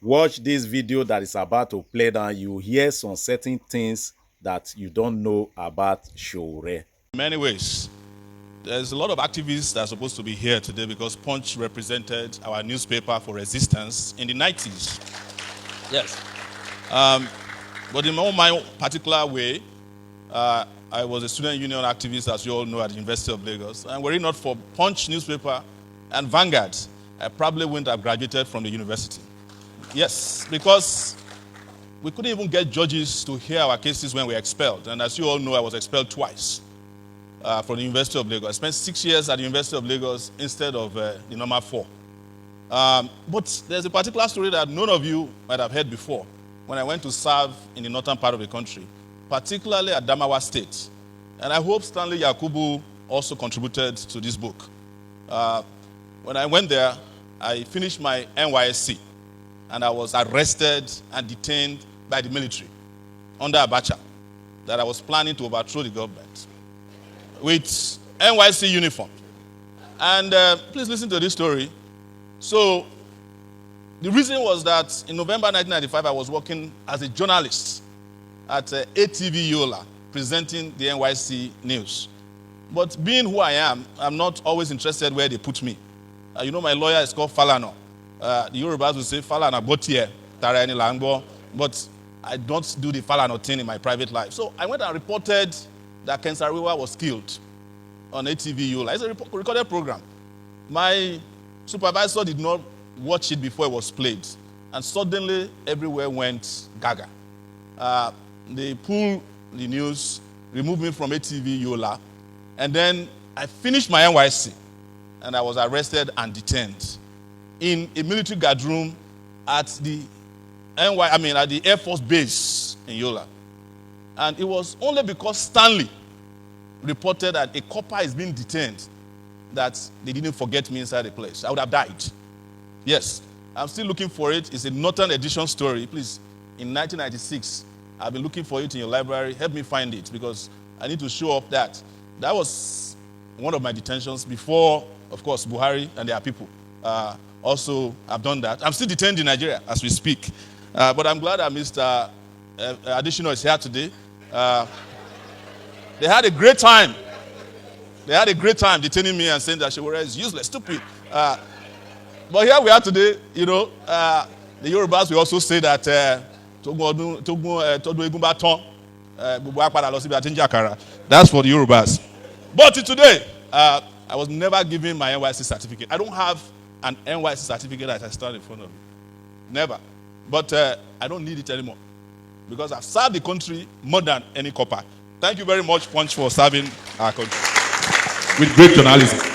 watch this video that is about to play now, you hear some certain things that you don't know about Sowore. In many ways, there's a lot of activists that are supposed to be here today because Punch represented our newspaper for resistance in the 90s. Yes. But in my particular way, I was a student union activist, as you all know, at the University of Lagos. And were it not for Punch newspaper and Vanguard, I probably wouldn't have graduated from the university. Yes, because we couldn't even get judges to hear our cases when we were expelled. And as you all know, I was expelled twice from the University of Lagos. I spent 6 years at the University of Lagos instead of the normal 4. But there's a particular story that none of you might have heard before when I went to serve in the northern part of the country, particularly at Adamawa State. And I hope Stanley Yakubu also contributed to this book. When I went there, I finished my NYSC, and I was arrested and detained by the military under Abacha, that I was planning to overthrow the government with NYSC uniform. And please listen to this story. So the reason was that in November 1995, I was working as a journalist at ATV Yola, presenting the NYSC news. But being who I am, I'm not always interested where they put me. You know, my lawyer is called Falana. The Yorubas will say Falana Botier, Tara Eni Langbo, but I don't do the Falana thing in my private life. So I went and reported that Ken Sariwa was killed on ATV Yola. It's a recorded program. My supervisor did not watch it before it was played, and suddenly everywhere went gaga. They pulled the news, removed me from ATV Yola, and then I finished my NYSC, and I was arrested and detained in a military guard room at the at the Air Force base in Yola. And it was only because Stanley reported that a copper is being detained that they didn't forget me inside the place. I would have died. Yes, I'm still looking for it. It's a Northern edition story. Please, in 1996, I've been looking for it in your library. Help me find it, because I need to show up that. That was one of my detentions before, of course, Buhari and their people also have done that. I'm still detained in Nigeria as we speak. But I'm glad that Mr. Additional is here today. They had a great time. They had a great time detaining me and saying that Sowore is useless, stupid. But here we are today, you know. The Yorubas will also say that that's for the Yorubas. But today, I was never given my NYSC certificate. I don't have an NYSC certificate as I stand in front of you. Never. But I don't need it anymore, because I've served the country more than any copper. Thank you very much, Punch, for serving our country with great journalism.